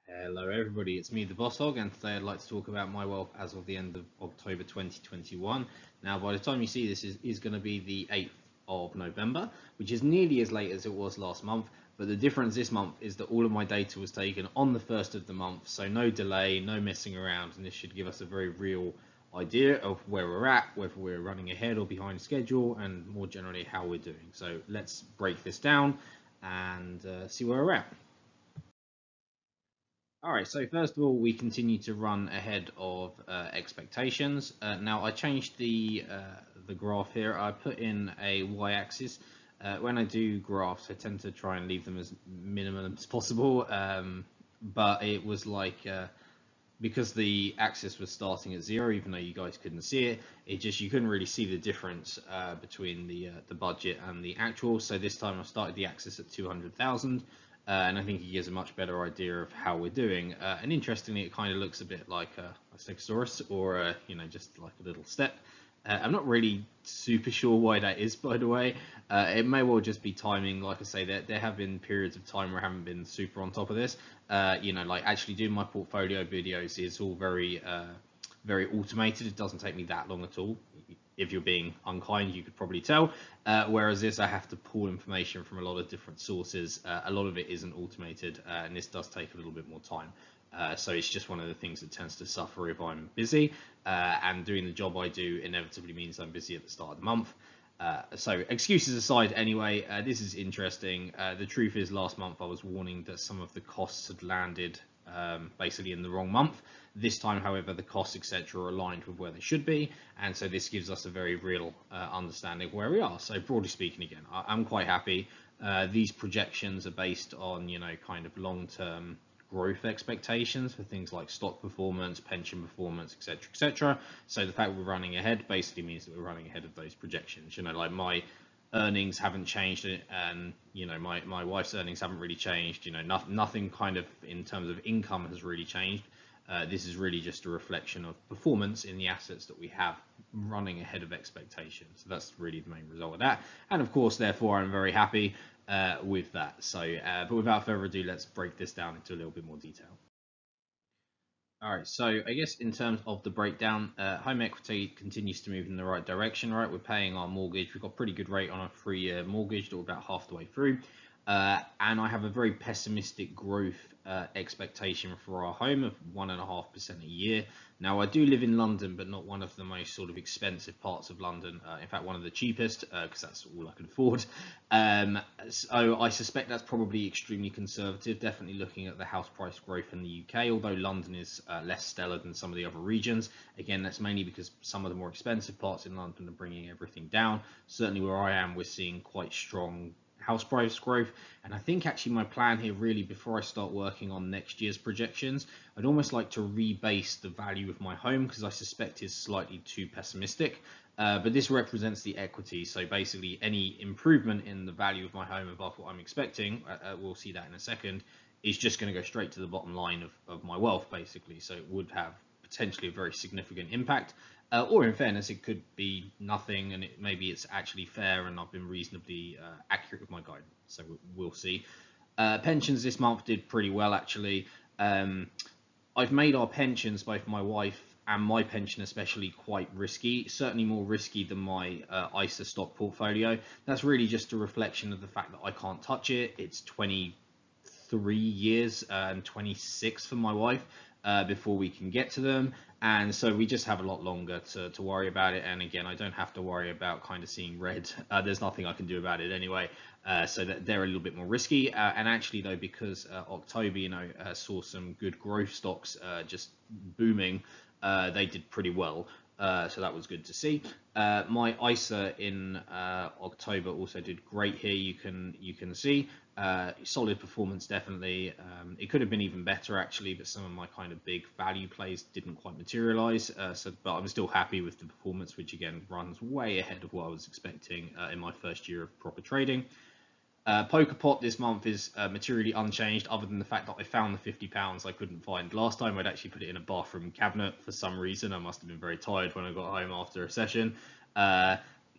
Hello everybody, it's me the Boss Hog, and today I'd like to talk about my wealth as of the end of October 2021. Now by the time you see this is going to be the 8th of November, which is nearly as late as it was last month, but the difference this month is that all of my data was taken on the 1st of the month, so no delay, no messing around, and this should give us a very real idea of where we're at, whether we're running ahead or behind schedule, and more generally how we're doing. So let's break this down and see where we're at. All right, so first of all, we continue to run ahead of expectations. Now, I changed the graph here. I put in a y-axis. When I do graphs, I tend to try and leave them as minimum as possible. But it was like because the axis was starting at 0, even though you guys couldn't see it, you couldn't really see the difference between the budget and the actual. So this time I started the axis at 200,000. And I think it gives a much better idea of how we're doing. And interestingly, it kind of looks a bit like a stegosaurus, or just like a little step. I'm not really super sure why that is, by the way. It may well just be timing. Like I say, there have been periods of time where I haven't been super on top of this. Like actually doing my portfolio videos is all very automated. It doesn't take me that long at all. If you're being unkind, you could probably tell. Whereas this, I have to pull information from a lot of different sources. A lot of it isn't automated, and this does take a little bit more time. So it's just one of the things that tends to suffer if I'm busy, and doing the job I do inevitably means I'm busy at the start of the month. So excuses aside, anyway, this is interesting. The truth is, last month I was warning that some of the costs had landed basically in the wrong month. This time, however, the costs, etc., are aligned with where they should be, and so this gives us a very real understanding of where we are. So broadly speaking, again, I'm quite happy. These projections are based on, kind of long-term growth expectations for things like stock performance, pension performance, etc., etc. So the fact we're running ahead basically means that we're running ahead of those projections. Like my earnings haven't changed, and my wife's earnings haven't really changed. Nothing kind of in terms of income has really changed. This is really just a reflection of performance in the assets that we have running ahead of expectations. So that's really the main result of that. And of course, therefore, I'm very happy with that. So, but without further ado, let's break this down into a little bit more detail. All right, so I guess in terms of the breakdown, home equity continues to move in the right direction, right? We're paying our mortgage. We've got a pretty good rate on a 3-year mortgage, or about half the way through. And I have a very pessimistic growth expectation for our home of 1.5% a year. Now, I do live in London, but not one of the most sort of expensive parts of London. In fact, one of the cheapest, because that's all I can afford. So I suspect that's probably extremely conservative, definitely looking at the house price growth in the UK, although London is less stellar than some of the other regions. Again, that's mainly because some of the more expensive parts in London are bringing everything down. Certainly where I am, we're seeing quite strong house price growth. And I think actually my plan here, really, before I start working on next year's projections, I'd almost like to rebase the value of my home, because I suspect it's slightly too pessimistic. But this represents the equity, so basically any improvement in the value of my home above what I'm expecting, we'll see that in a second, is just going to go straight to the bottom line of my wealth, basically. So it would have potentially a very significant impact. Or in fairness, it could be nothing, and maybe it's actually fair, and I've been reasonably accurate with my guidance. So we'll see. Pensions this month did pretty well, actually. I've made our pensions, both my wife and my pension especially, quite risky. Certainly more risky than my ISA stock portfolio. That's really just a reflection of the fact that I can't touch it. It's 23 years and 26 for my wife. Before we can get to them, and so we just have a lot longer to worry about it. And again, I don't have to worry about kind of seeing red. There's nothing I can do about it anyway, so that they're a little bit more risky. And actually though, because October saw some good growth stocks just booming, they did pretty well. So that was good to see. My ISA in October also did great here. You can see solid performance, definitely. It could have been even better actually, but some of my kind of big value plays didn't quite materialize. But I'm still happy with the performance, which again runs way ahead of what I was expecting in my first year of proper trading. Poker pot this month is materially unchanged, other than the fact that I found the £50 I couldn't find last time. I'd actually put it in a bathroom cabinet for some reason. I must have been very tired when I got home after a session.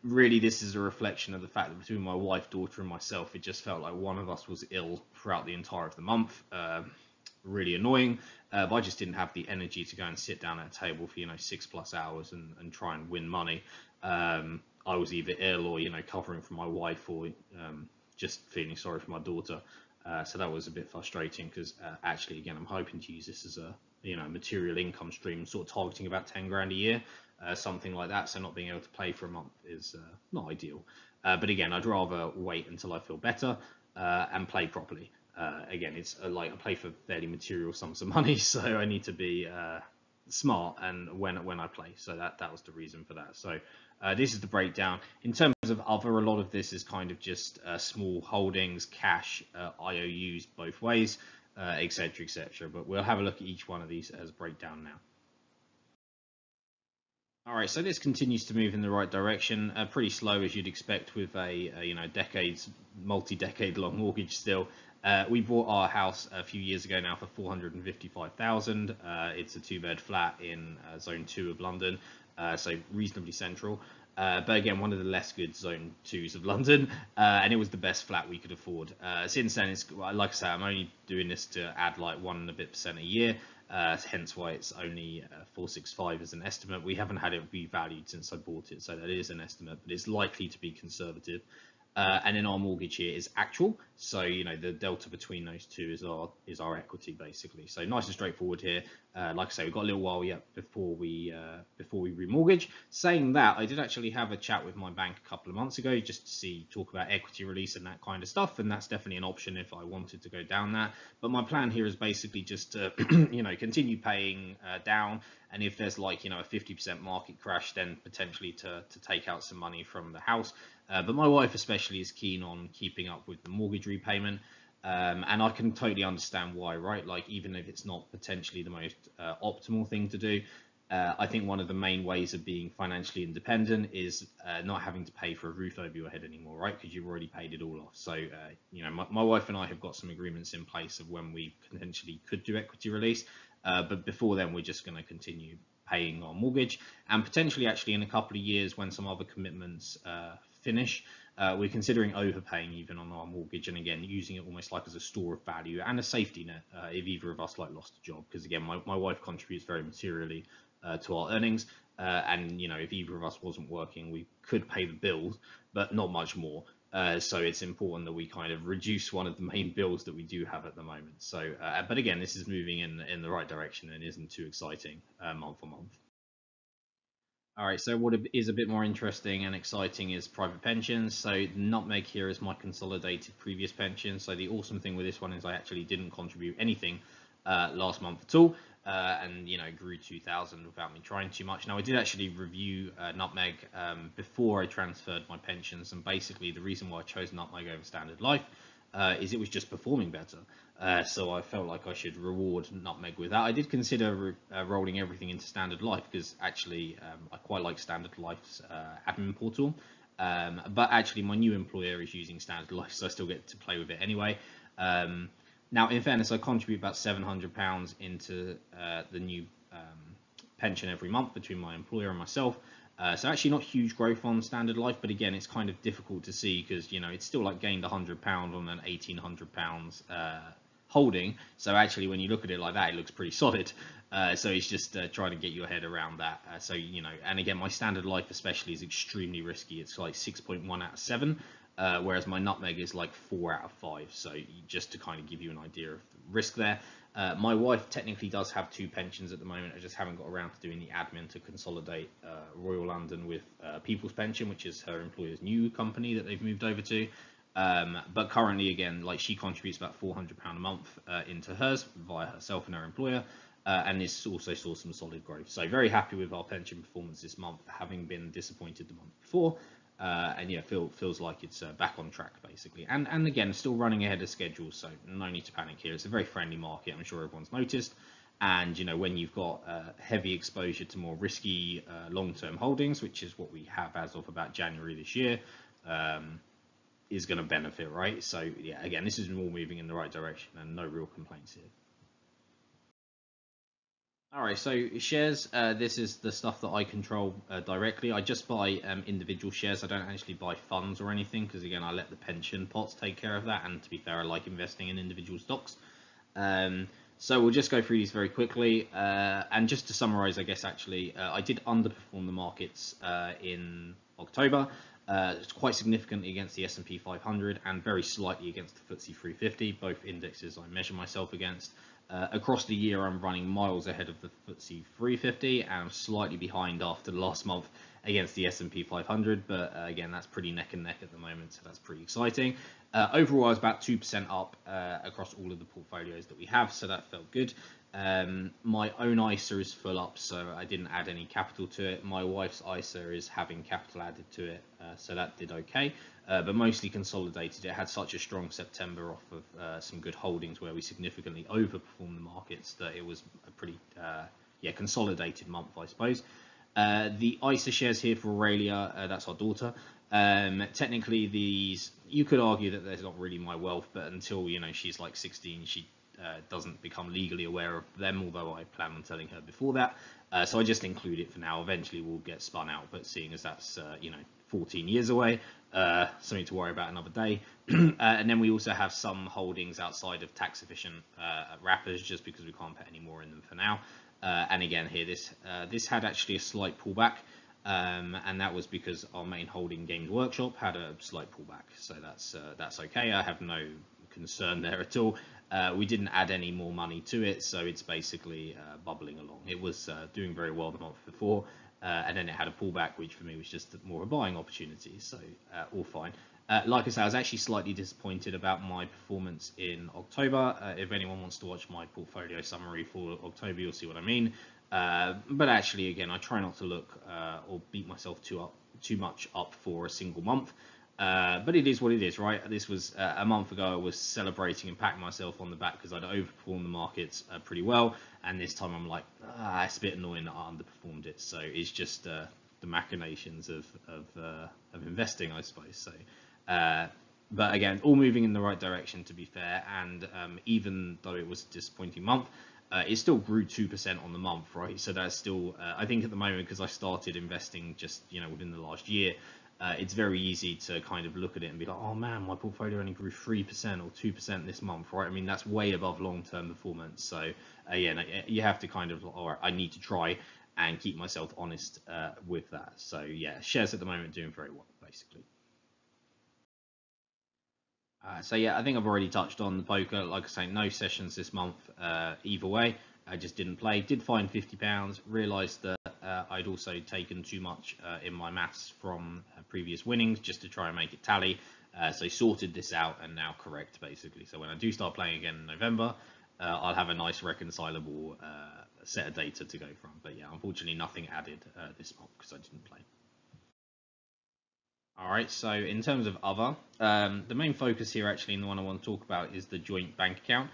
Really, this is a reflection of the fact that between my wife, daughter, and myself, it just felt like one of us was ill throughout the entire of the month. really annoying. But I just didn't have the energy to go and sit down at a table for 6+ hours and try and win money. I was either ill or covering for my wife, or just feeling sorry for my daughter. So that was a bit frustrating, because actually, again, I'm hoping to use this as a material income stream, sort of targeting about 10 grand a year, something like that. So not being able to play for a month is not ideal. But again, I'd rather wait until I feel better and play properly. Again, it's like I play for fairly material sums of money, so I need to be smart and when I play. So that was the reason for that. So this is the breakdown. In terms of other, a lot of this is kind of just small holdings, cash, IOUs both ways, etc., etc. But we'll have a look at each one of these as a breakdown now. All right, so this continues to move in the right direction, pretty slow as you'd expect with a multi-decade long mortgage still. We bought our house a few years ago now for 455,000. It's a 2-bed flat in zone 2 of London, so reasonably central. But again, one of the less good zone 2s of London, and it was the best flat we could afford. Since then, it's like I say, I'm only doing this to add like 1% and a bit a year. Hence why it's only 465 as an estimate. We haven't had it revalued since I bought it, so that is an estimate, but it's likely to be conservative. And then our mortgage here is actual, so the delta between those two is our equity basically. So nice and straightforward here. Like I say, we've got a little while yet before we remortgage. Saying that, I did actually have a chat with my bank a couple of months ago just to talk about equity release and that kind of stuff, and that's definitely an option if I wanted to go down that. But my plan here is basically just to continue paying down, and if there's like a 50% market crash, then potentially to take out some money from the house. But my wife especially is keen on keeping up with the mortgage repayment, and I can totally understand why, right? Like, even if it's not potentially the most optimal thing to do, I think one of the main ways of being financially independent is not having to pay for a roof over your head anymore, right? Because you've already paid it all off. So, my wife and I have got some agreements in place of when we potentially could do equity release, but before then, we're just going to continue paying our mortgage, and potentially actually in a couple of years when some other commitments finish, we're considering overpaying even on our mortgage, and again using it almost like as a store of value and a safety net if either of us lost a job, because again my wife contributes very materially to our earnings, and if either of us wasn't working, we could pay the bills but not much more. So it's important that we kind of reduce one of the main bills that we do have at the moment. So but again, this is moving in the right direction and isn't too exciting month on month. All right, so what is a bit more interesting and exciting is private pensions. So Nutmeg here is my consolidated previous pension. So the awesome thing with this one is I actually didn't contribute anything last month at all, and grew 2,000 without me trying too much. Now I did actually review Nutmeg before I transferred my pensions, and basically the reason why I chose Nutmeg over Standard Life is it was just performing better. So I felt like I should reward Nutmeg with that. I did consider rolling everything into Standard Life, because actually I quite like Standard Life's admin portal. But actually my new employer is using Standard Life, so I still get to play with it anyway. Now, in fairness, I contribute about £700 into the new pension every month between my employer and myself. So actually not huge growth on Standard Life, but again, it's kind of difficult to see because it's still like gained £100 on an £1,800 holding. So actually, when you look at it like that, it looks pretty solid. So it's just trying to get your head around that. So and again, my Standard Life especially is extremely risky. It's like 6.1 out of 7. Whereas my Nutmeg is like 4 out of 5. So just to kind of give you an idea of the risk there. My wife technically does have 2 pensions at the moment. I just haven't got around to doing the admin to consolidate Royal London with People's Pension, which is her employer's new company that they've moved over to. But currently, again, like she contributes about £400 a month into hers via herself and her employer. And this also saw some solid growth. So very happy with our pension performance this month, having been disappointed the month before. And yeah, feels like it's back on track basically, and again still running ahead of schedule, so no need to panic here. It's a very friendly market, I'm sure everyone's noticed, and when you've got heavy exposure to more risky long-term holdings, which is what we have as of about January this year, is going to benefit, right? So yeah, again, this is all moving in the right direction and no real complaints here. All right, so shares, this is the stuff that I control directly. I just buy individual shares. I don't actually buy funds or anything because, again, I let the pension pots take care of that. And to be fair, I like investing in individual stocks. So we'll just go through these very quickly, and just to summarize, I guess actually, I did underperform the markets in October, quite significantly against the S&P 500 and very slightly against the FTSE 350, both indexes I measure myself against. Across the year, I'm running miles ahead of the FTSE 350, and I'm slightly behind after the last month against the S&P 500, but again, that's pretty neck and neck at the moment, so that's pretty exciting. Overall, I was about 2% up across all of the portfolios that we have, so that felt good. My own ISA is full up, so I didn't add any capital to it. My wife's ISA is having capital added to it, so that did okay, but mostly consolidated. It had such a strong September off of some good holdings where we significantly overperformed the markets that it was a pretty consolidated month, I suppose. The ISA shares here for Aurelia, that's our daughter. Technically, these, you could argue that there's not really my wealth, but until she's like 16, she doesn't become legally aware of them, although I plan on telling her before that. So I just include it for now. Eventually we'll get spun out, but seeing as that's 14 years away, something to worry about another day. And then we also have some holdings outside of tax efficient wrappers, just because we can't put any more in them for now. And again here, this had actually a slight pullback, and that was because our main holding, Games Workshop, had a slight pullback, so that's okay. I have no concern there at all. We didn't add any more money to it, so it's basically bubbling along. It was doing very well the month before, and then it had a pullback, which for me was just more a buying opportunity, so all fine. Like I said, I was actually slightly disappointed about my performance in October. If anyone wants to watch my portfolio summary for October, you'll see what I mean. But actually, again, I try not to look or beat myself too much up for a single month. But it is what it is, right? This was a month ago. I was celebrating and patting myself on the back because I'd overperformed the markets pretty well, and this time I'm like, it's a bit annoying that I underperformed it. So it's just the machinations of investing, I suppose. So, but again, all moving in the right direction, to be fair. And even though it was a disappointing month, it still grew 2% on the month, right? So that's still, I think at the moment, because I started investing just within the last year. It's very easy to kind of look at it and be like, oh man, my portfolio only grew 3% or 2% this month, right? I mean, that's way above long-term performance. So you have to kind of, all right, I need to try and keep myself honest with that. So yeah, shares at the moment doing very well, basically. So yeah, I think I've already touched on the poker. Like I say, no sessions this month either way. I just didn't play. Did find £50. Realised that I'd also taken too much in my maths from previous winnings just to try and make it tally. So sorted this out and now correct, basically. So when I do start playing again in November, I'll have a nice reconcilable set of data to go from. But yeah, unfortunately nothing added this month because I didn't play. All right, so in terms of other, the main focus here actually, and the one I want to talk about, is the joint bank account.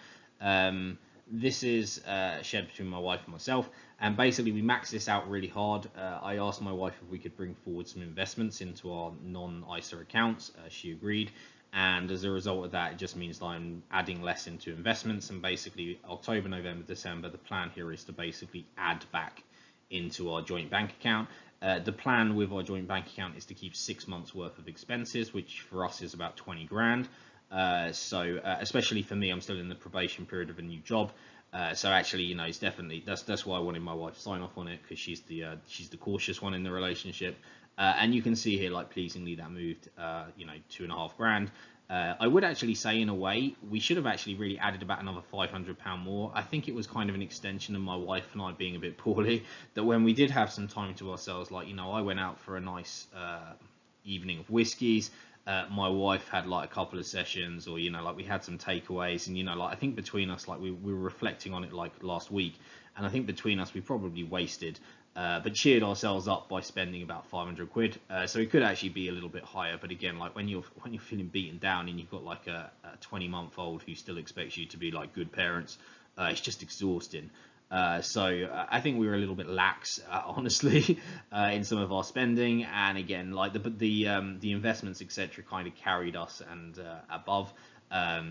This is shared between my wife and myself, and basically we maxed this out really hard. I asked my wife if we could bring forward some investments into our non-ISA accounts. She agreed, and as a result of that, it just means that I'm adding less into investments, and basically October, November, December, the plan here is to basically add back into our joint bank account. The plan with our joint bank account is to keep 6 months worth of expenses, which for us is about 20 grand. So especially for me, I'm still in the probation period of a new job. So actually, it's definitely, that's why I wanted my wife to sign off on it, because she's the cautious one in the relationship. And you can see here, like, pleasingly, that moved 2.5 grand. I would actually say, in a way, we should have actually really added about another £500 more. I think it was kind of an extension of my wife and I being a bit poorly, that when we did have some time to ourselves, like, I went out for a nice evening of whiskies. My wife had like a couple of sessions, or like we had some takeaways, and like I think between us, like we were reflecting on it like last week, and I think between us we probably wasted but cheered ourselves up by spending about 500 quid. So it could actually be a little bit higher, but again, like when you're feeling beaten down and you've got like a 20-month-old who still expects you to be like good parents, it's just exhausting. So I think we were a little bit lax, honestly, in some of our spending, and again, like the investments, etc., kind of carried us and above.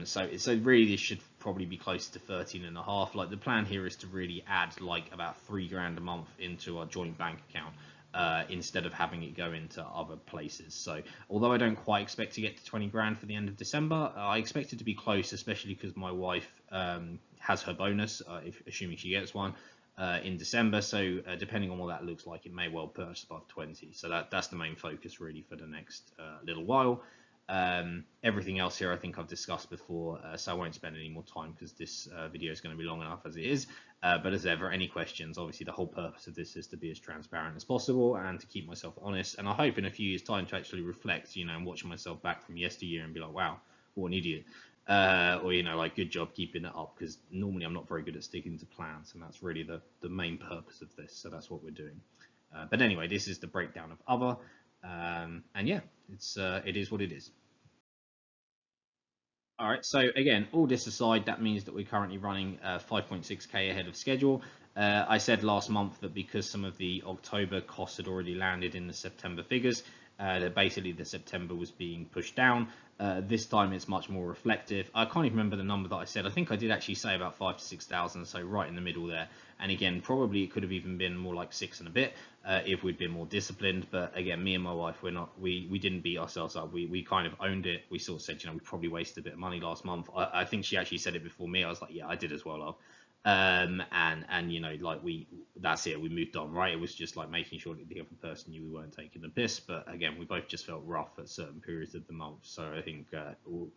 So really this should probably be closer to 13.5. Like the plan here is to really add like about 3 grand a month into our joint bank account. Instead of having it go into other places. So although I don't quite expect to get to 20 grand for the end of December, I expect it to be close, especially because my wife has her bonus, assuming she gets one, in December. So depending on what that looks like, it may well put us above 20. So that's the main focus really for the next little while. Everything else here I think I've discussed before, so I won't spend any more time because this video is going to be long enough as it is. But as ever, any questions, obviously the whole purpose of this is to be as transparent as possible and to keep myself honest. And I hope in a few years' time to actually reflect, and watch myself back from yesteryear and be like, wow, what an idiot. Or, like, good job keeping it up, because normally I'm not very good at sticking to plans, and that's really the main purpose of this. So that's what we're doing. But anyway, this is the breakdown of other. And yeah, it is what it is. All right, so again, all this aside, that means that we're currently running 5.6k ahead of schedule. I said last month that because some of the October costs had already landed in the September figures, that basically the September was being pushed down. This time it's much more reflective. I can't even remember the number that I said. I think I did actually say about 5 to 6,000, so right in the middle there. And again, probably it could have even been more like 6 and a bit if we'd been more disciplined. But again, me and my wife, we didn't beat ourselves up. We kind of owned it. We sort of said, we probably wasted a bit of money last month. I think she actually said it before me. I was like, yeah, I did as well, love. And like that's it, we moved on, right? It was just like making sure that the other person knew we weren't taking the piss. But again, we both just felt rough at certain periods of the month, so I think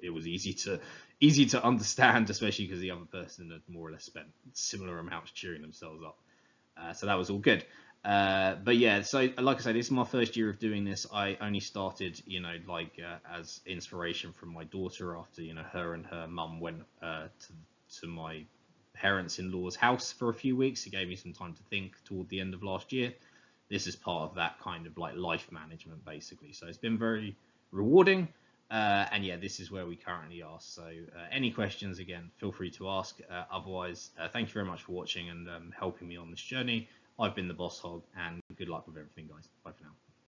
it was easy to understand, especially because the other person had more or less spent similar amounts cheering themselves up. So that was all good. But yeah, so like I said, this is my first year of doing this. I only started, as inspiration from my daughter after, her and her mum went to my parents-in-law's house for a few weeks. It gave me some time to think toward the end of last year. This is part of that kind of like life management, basically. So it's been very rewarding. And yeah, this is where we currently are. So any questions, again, feel free to ask. Otherwise, thank you very much for watching and helping me on this journey. I've been the Boss Hog, and good luck with everything, guys. Bye for now.